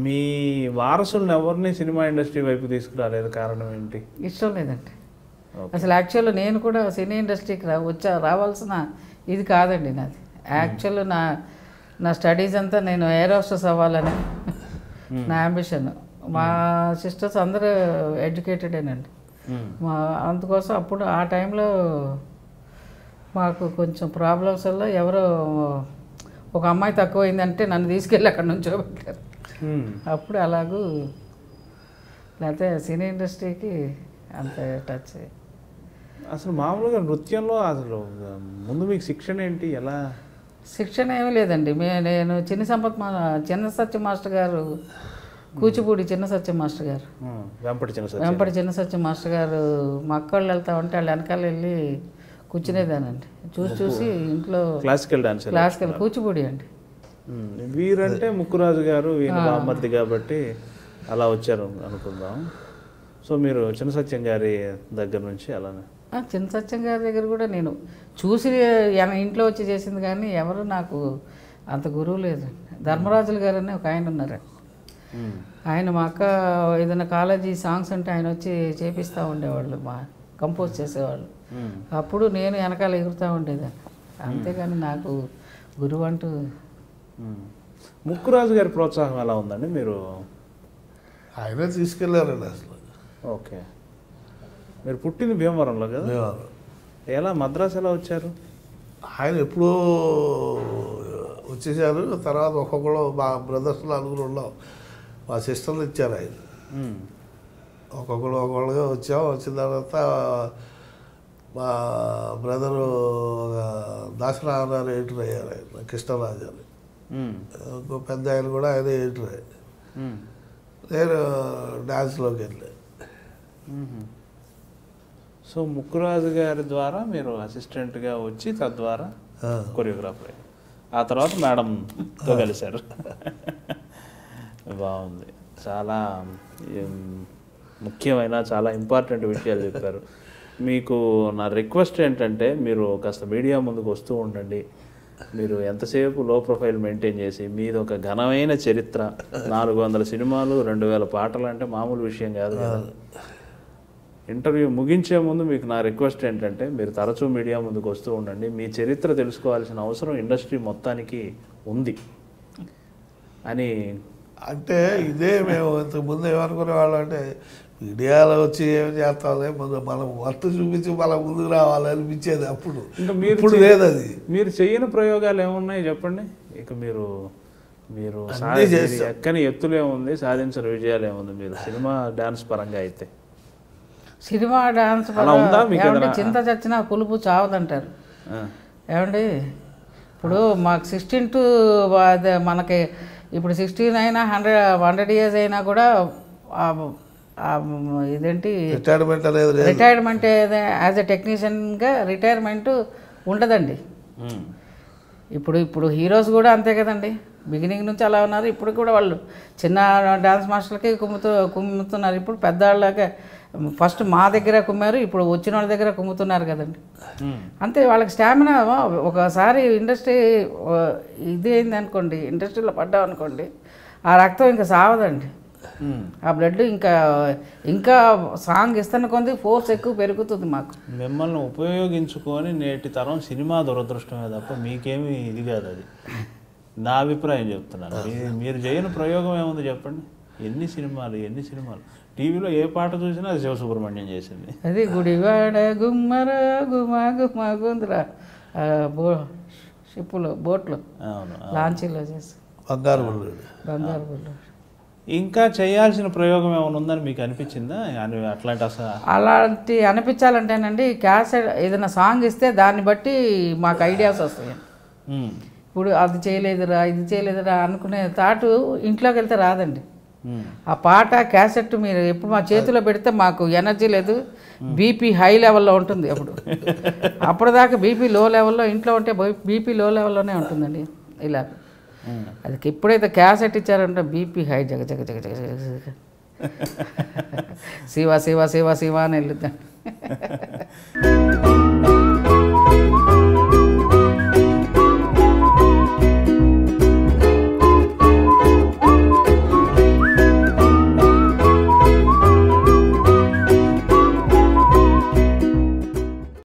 మీ వారసులను ఎవరిని cinema industry వైపు తీసుకురాలేదు, కారణం ఏంటి? ఇష్టం లేదండి. అసలు యాక్చువల్ నేను కూడా సినీ ఇండస్ట్రీకి రావాల్సిన ఇది కాదండి నాది. యాక్చువల్ నా స్టడీస్ అంతా నేను ఎయిర్ హోస్టెస్ అవ్వాలని నా అంబిషన్. మా సిస్టర్స్ అందరూ ఎడ్యుకేటెడేనండి. అందుకోసం అప్పుడు ఆ టైంలో మాకు కొంచెం ప్రాబ్లమ్స్ వల్ల ఎవరో ఒక అమ్మాయి తక్కువైందంటే నన్ను తీసుకెళ్ళి అక్కడ నుంచోబెట్టారు. అప్పుడు అలాగూ లేకపోతే సినీ ఇండస్ట్రీకి అంత టచ్. అసలు మామూలుగా నృత్యంలో అసలు ముందు మీకు శిక్షణ ఏంటి, ఎలా? శిక్షణ ఏమీ లేదండి. నేను చిన్న సత్య మాస్టర్ గారు, కూచిపూడి చిన్న సత్య మాస్టర్ గారు, వెంపటి చిన్న సత్య మాస్టర్ గారు మా అక్కళ్ళు వెళ్తా ఉంటే వాళ్ళు వెనకాల వెళ్ళి కూర్చునేదానండి. చూసి ఇంట్లో క్లాసికల్ కూచిపూడి అండి. వీరంటే ముక్కురాజు గారు ఈయన బామ్మర్ది కాబట్టి అలా వచ్చారు అనుకుందాం. సో మీరు చిన్న సత్యం గారి దగ్గర నుంచి అలానే? చిన్న సత్యం గారి దగ్గర కూడా నేను చూసి ఇంట్లో వచ్చి చేసింది, కానీ ఎవరు నాకు అంత గురువు లేదు. ధర్మరాజుల గారు అని ఒక ఆయన ఉన్నారు. ఆయన మా అక్క ఏదైనా కాలేజీ సాంగ్స్ అంటే ఆయన వచ్చి చేపిస్తూ ఉండేవాళ్ళు, కంపోజ్ చేసేవాళ్ళు. అప్పుడు నేను వెనకాల ఎగురుతూ ఉండేదాన్ని. అంతేగాని నాకు గురువు అంటూ. ముక్కురాజు గారి ప్రోత్సాహం ఎలా ఉందండి? మీరు ఆయనే తీసుకెళ్ళారండి అసలు. ఓకే, మీరు పుట్టింది భీమవరంలో కదా? భీమవరం. ఎలా మద్రాసు ఎలా వచ్చారు? ఆయన ఎప్పుడూ వచ్చేసారు. తర్వాత ఒక్కొక్కరు మా బ్రదర్స్లో నలుగురు ఉన్నాం, మా సిస్టర్లు ఇచ్చారు ఆయన. ఒక్కొక్కరుగా వచ్చాం. వచ్చిన తర్వాత మా బ్రదరు దాసరావు ఎడిటర్ అయ్యారు ఆయన, కృష్ణరాజు అని. ఇంకో పెద్ద ఆయన కూడా ఆయన ఎడిటర్ అయ్యారు. నేను డ్యాన్స్లోకి వెళ్ళాను. సో ముక్కురాజు గారి ద్వారా మీరు అసిస్టెంట్గా వచ్చి తద్వారా కొరియోగ్రాఫర్, ఆ తర్వాత మేడంతో కలిశారు. బాగుంది. చాలా ముఖ్యమైన చాలా ఇంపార్టెంట్ విషయాలు చెప్పారు. మీకు నా రిక్వెస్ట్ ఏంటంటే మీరు కాస్త మీడియా ముందుకు వస్తూ ఉండండి. మీరు ఎంతసేపు లో ప్రొఫైల్ మెయింటైన్ చేసి మీది ఒక ఘనమైన చరిత్ర, 400 సినిమాలు, 2000 పాటలు అంటే మామూలు విషయం కాదు కదా. ఇంటర్వ్యూ ముగించే ముందు మీకు నా రిక్వెస్ట్ ఏంటంటే మీరు తరచూ మీడియా ముందుకు వస్తూ ఉండండి. మీ చరిత్ర తెలుసుకోవాల్సిన అవసరం ఇండస్ట్రీ మొత్తానికి ఉంది అని. అంటే ఇదే మేము ఇంతకుముందు ఏమనుకునేవాళ్ళం అంటే మీడియాలో వచ్చి ఏం చేస్తామని మనం వర్త చూపించి మన ముందుకు రావాలి అనిపించేది. అప్పుడు ఇప్పుడు లేదు. అది మీరు చేయని ప్రయోగాలు ఏమున్నాయి చెప్పండి. ఇక మీరు ఎక్కని ఎత్తులు ఏముంది, సాధించిన విజయాలు ఏముంది మీరు సినిమా డాన్స్ పరంగా అయితే? సినిమా డాన్స్ పరంగా చింత చచ్చినా పులుపు చావదంటారు ఏమండి. ఇప్పుడు మాకు 16 to మనకి ఇప్పుడు 16 అయినా 100 years అయినా కూడా ఇదేంటి రిటైర్మెంట్ యాజ్ ఎ టెక్నీషియన్గా రిటైర్మెంట్ ఉండదండి. ఇప్పుడు హీరోస్ కూడా అంతే కదండి. బిగినింగ్ నుంచి అలా ఉన్నారు. ఇప్పుడు కూడా వాళ్ళు చిన్న డాన్స్ మాస్టర్లకి కుమ్ముతున్నారు. ఇప్పుడు పెద్దవాళ్ళకి ఫస్ట్ మా దగ్గర కుమ్మారు, ఇప్పుడు వచ్చిన వాళ్ళ దగ్గర కుమ్ముతున్నారు కదండి. అంతే, వాళ్ళకి స్టామినా. ఒకసారి ఇండస్ట్రీ ఇది అయింది అనుకోండి, ఇండస్ట్రీలో పడ్డాం అనుకోండి, ఆ రక్తం ఇంకా సావదండి. ఆ బ్లడ్ ఇంకా సాంగ్ ఇస్తున్న కొంది ఫోర్స్ ఎక్కువ పెరుగుతుంది మాకు. మిమ్మల్ని ఉపయోగించుకొని నేటి తరం సినిమా దురదృష్టమే తప్ప మీకేమీ ఇది కాదు. అది నా అభిప్రాయం చెప్తున్నాను. మీరు చేయని ప్రయోగం ఏముంది చెప్పండి. ఎన్ని సినిమాలు టీవీలో ఏ పాట చూసినా అది శివసుబ్రహ్మణ్యం చేసింది. అది గుడివాడ గుమ్మర గుమా గుమా గుంద్రా షిప్పులో బోట్లో లాంచీలో చేసి బంగారు బుల్లు. ఇంకా చేయాల్సిన ప్రయోగం ఏమైనా ఉందని మీకు అనిపించిందా? అలాంటి అనిపించాలంటేనండి క్యాసెట్ ఏదైనా సాంగ్ ఇస్తే దాన్ని బట్టి మాకు ఐడియాస్ వస్తాయి. ఇప్పుడు అది చేయలేదురా ఇది చేయలేదురా అనుకునే థాట్ ఇంట్లోకి వెళ్తే రాదండి. ఆ పాట క్యాసెట్ మీరు ఎప్పుడు మా చేతిలో పెడితే మాకు ఎనర్జీ లేదు, బీపీ హై లెవెల్లో ఉంటుంది. అప్పటిదాకా బీపీ లో లెవెల్లో, ఇంట్లో ఉంటే బీపీ లో లెవెల్లోనే ఉంటుందండి. ఇలా అది ఎప్పుడైతే క్యాసెట్ ఇచ్చారంటే బీపీ హై జగ జగ జగ జగ జగ శివ శివ శివ శివ అని వెళ్ళిద్దాం.